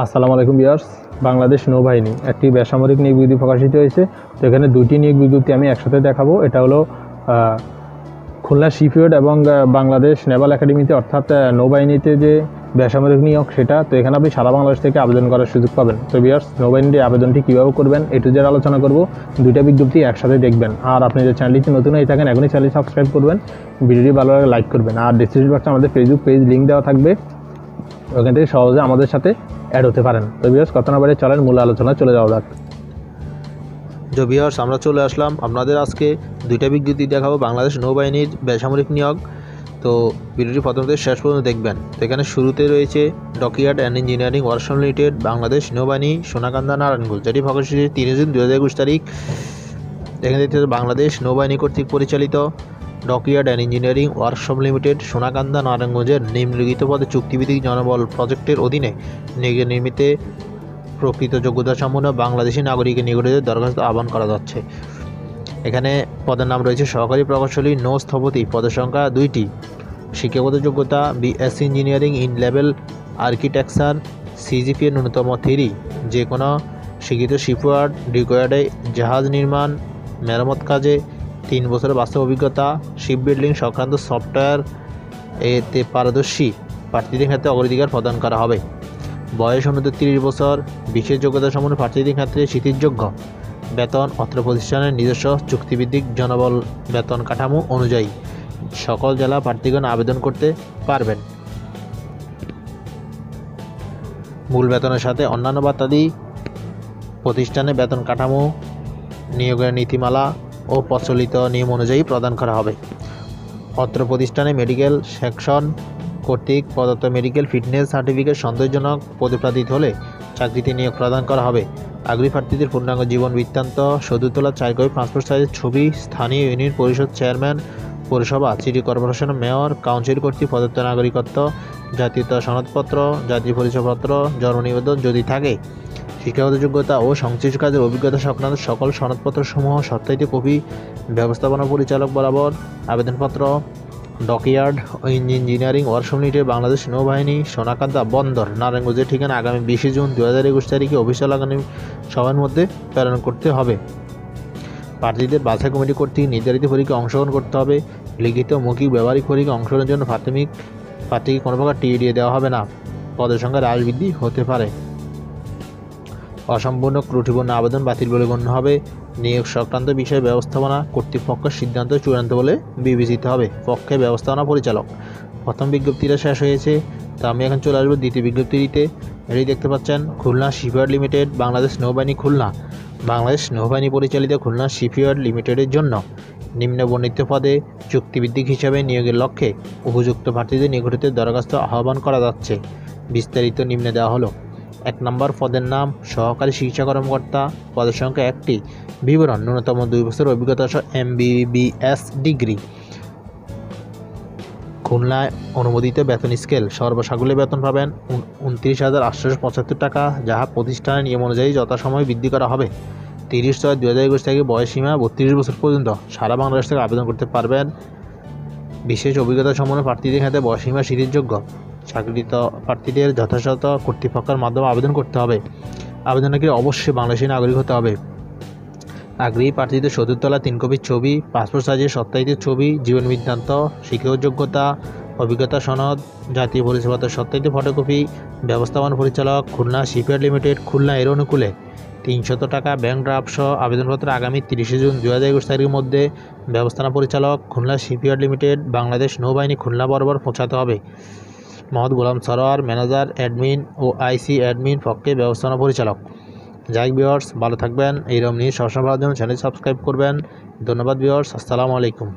আসসালামু আলাইকুম ভিউয়ার্স। বাংলাদেশ নৌবাহিনী একটি বেসামরিক নিয়োগ বিজ্ঞপ্তি প্রকাশিত হয়েছে। তো এখানে দুইটি নিয়োগ বিজ্ঞপ্তি আমি একসাথে দেখাবো। এটা হলো খুলনা শিপইয়ার্ড এবং বাংলাদেশ নেভাল একাডেমিতে অর্থাৎ নৌবাহিনীতে যে বেসামরিক নিয়োগ সেটা। তো এখানে আপনি সারা বাংলাদেশ থেকে আবেদন করার সুযোগ পাবেন। তো ভিউয়ার্স, নৌবাহিনীর আবেদনটি কীভাবে করবেন এটু যে আলোচনা করব। দুইটা বিজ্ঞপ্তি একসাথে দেখবেন। আর আপনি যে চ্যানেলটি নতুন হয়ে থাকেন এখনই চ্যানেলটি সাবস্ক্রাইব করবেন, ভিডিওটি ভালো লাগে লাইক করবেন। আর ডিসক্রিপশন বক্সে আমাদের ফেসবুক পেজ লিঙ্ক দেওয়া থাকবে, ওখান থেকে সহজে আমাদের সাথে অ্যাড হতে পারেন। তো ভিউয়ার্স, কথা না বাড়িয়ে চলেন মূল আলোচনা চলে যাওয়া যাক। তো ভিউয়ার্স, আমরা চলে আসলাম আপনাদের আজকে দুইটা বিজ্ঞপ্তি দেখাবো বাংলাদেশ নৌবাহিনীর বেসামরিক নিয়োগ। তো ভিডিওটি প্রথম থেকে শেষ পর্যন্ত দেখবেন। তো এখানে শুরুতে রয়েছে dockyard and engineering workshop limited Bangladesh নৌবাহিনী সোনাকান্দা নারায়ণগঞ্জ, যেটি প্রকাশিত 3 জুন 2021 তারিখ। এখানে দেখতে বাংলাদেশ নৌবাহিনী কর্তৃক পরিচালিত dockyard and engineering workshop limited Sonakanda নারায়ণগঞ্জের নিম্নলিখিত পদে চুক্তিভিত্তিক জনবল প্রজেক্টের অধীনে নিয়োগের নিমিত্তে প্রকৃত যোগ্যতা সম্পন্ন বাংলাদেশি নাগরিকের নিকটে দরখাস্ত আহ্বান করা যাচ্ছে। এখানে পদের নাম রয়েছে সহকারী প্রকৌশলী নৌ স্থপতি, পদের সংখ্যা 2টি। শিক্ষাগত যোগ্যতা BSc engineering in level architecture, CGPA ন্যূনতম 3। যে কোনো শিক্ষিত শিপইয়ার্ড ডিকইয়ার্ডে জাহাজ নির্মাণ মেরামত কাজে 3 বছরের বাস্তব অভিজ্ঞতা, শিপ বিল্ডিং সংক্রান্ত সফটওয়্যার এতে পারদর্শী প্রার্থীদের ক্ষেত্রে অগ্রাধিকার প্রদান করা হবে। বয়স অনূর্ধ্ব 30 বছর, বিশেষ যোগ্যতা সম্পন্ন প্রার্থীদের ক্ষেত্রে স্বীকৃতিযোগ্য। বেতন অত্র প্রতিষ্ঠানের নিজস্ব চুক্তিভিত্তিক জনবল বেতন কাঠামো অনুযায়ী সকল জেলা প্রার্থীগণ আবেদন করতে পারবেন। মূল বেতনের সাথে অন্যান্য ভাতাদি প্রতিষ্ঠানে বেতন কাঠামো, নিয়োগের নীতিমালা ও প্রচলিত নিয়ম অনুযায়ী প্রদান করা হবে। অত্র প্রতিষ্ঠানে মেডিকেল সেকশন কর্তৃক প্রদত্ত মেডিকেল ফিটনেস সার্টিফিকেট সন্দেহজনক প্রতিপাদিত হলে চাকরিতে নিয়োগ প্রদান করা হবে। আগ্রহী প্রার্থীদের পূর্ণাঙ্গ জীবন বৃত্তান্ত, সদ্য তোলা 4 কপি পাসপোর্ট সাইজের ছবি, স্থানীয় ইউনিয়ন পরিষদ চেয়ারম্যান, পৌরসভা, সিটি কর্পোরেশন মেয়র, কাউন্সিল কর্তৃক প্রদত্ত নাগরিকত্ব, জাতীয়তা সনদপত্র, জাতীয় পরিচয়পত্র, জন্ম নিবন্ধন যদি থাকে, শিক্ষাগত যোগ্যতা ও সংশ্লিষ্ট কাজের অভিজ্ঞতা সংক্রান্ত সকল সনদপত্রসমূহ সত্যায়িত কপি ব্যবস্থাপনা পরিচালক বরাবর আবেদনপত্র dockyard engineering workshop limited Bangladesh নৌবাহিনী সোনাকান্দা বন্দর নারায়ণগঞ্জের ঠিকানা আগামী 20 জুন 2021 তারিখে অফিসিয়াল আগামী সময়ের মধ্যে প্রেরণ করতে হবে। প্রার্থীদের বাছাই কমিটি কর্তৃক নির্ধারিত পরীক্ষায় অংশগ্রহণ করতে হবে। লিখিত মৌখিক ব্যবহারিক পরীক্ষায় অংশগ্রহণের জন্য প্রার্থীকে কোনো প্রকার টিএ দেওয়া হবে না। পদের সংখ্যা হ্রাস বৃদ্ধি হতে পারে। অসম্পূর্ণ ত্রুটিপূর্ণ আবেদন বাতিল বলে গণ্য হবে। নিয়োগ সংক্রান্ত বিষয়ে ব্যবস্থাপনা কর্তৃপক্ষের সিদ্ধান্ত চূড়ান্ত বলে বিবেচিত হবে। পক্ষে ব্যবস্থাপনা পরিচালক। প্রথম বিজ্ঞপ্তিটা শেষ হয়েছে, তো আমি এখন চলে আসবো দ্বিতীয় বিজ্ঞপ্তিতে। এটি দেখতে পাচ্ছেন খুলনা শিপইয়ার্ড লিমিটেড বাংলাদেশ নৌবাহিনী খুলনা। বাংলাদেশ নৌবাহিনী পরিচালিত খুলনা শিপইয়ার্ড লিমিটেডের জন্য নিম্ন বর্ণিত পদে চুক্তিভিত্তিক হিসাবে নিয়োগের লক্ষ্যে উপযুক্ত প্রার্থীদের নিকটে দরখাস্ত আহ্বান করা যাচ্ছে। বিস্তারিত নিম্নে দেওয়া হলো। 1 নম্বর পদের নাম সহকারী চিকিৎসা কর্মকর্তা, পদের সংখ্যা 1টি। বিবরণ: ন্যূনতম 2 বছর অভিজ্ঞতা সহ MBBS ডিগ্রি। খুলনায় অনুমোদিত বেতন স্কেল সর্বসাকুল্যে বেতন পাবেন 29,875 টাকা, যাহা প্রতিষ্ঠানের নিয়ম অনুযায়ী যথাসময়ে বৃদ্ধি করা হবে। 30/6/2021 থেকে বয়সসীমা 32 বছর পর্যন্ত সারা বাংলাদেশ থেকে আবেদন করতে পারবেন। বিশেষ অভিজ্ঞতা সম্পন্ন প্রার্থীদের ক্ষেত্রে বয়সসীমা স্বীকৃতিযোগ্য। চাকরিত প্রার্থীদের যথাযথ কর্তৃপক্ষের মাধ্যমে আবেদন করতে হবে। আবেদনকারী অবশ্যই বাংলাদেশী নাগরিক হতে হবে। আগ্রহী প্রার্থীদের সদ্য তোলা 3 কপি ছবি, পাসপোর্ট সাইজের সত্যায়িত ছবি, জীবন বৃত্তান্ত, শিক্ষাগত যোগ্যতা, অভিজ্ঞতা সনদ, জাতীয় পরিচয়পত্রের সত্যায়িত ফটোকপি। ব্যবস্থাপনা পরিচালক খুলনা শিপইয়ার্ড লিমিটেড খুলনা এর অনুকূলে 300 টাকা ব্যাংক ড্রাফট সহ আবেদনপত্র আগামী 30 জুন 2021 তারিখের মধ্যে ব্যবস্থাপনা পরিচালক খুলনা শিপইয়ার্ড লিমিটেড বাংলাদেশ নৌবাহিনী খুলনা বরাবর পৌঁছাতে হবে। মোহাম্মদ গোলাম সরোয়ার, ম্যানেজার অ্যাডমিন ও আইসি অ্যাডমিন, পক্ষে ব্যবস্থাপনা পরিচালক। যাই ভিউয়ার্স, ভালো থাকবেন। এইরকম নিয়ে সবসময় পাওয়ার জন্য চ্যানেল সাবস্ক্রাইব করবেন। ধন্যবাদ ভিউয়ার্স, আসসালামু আলাইকুম।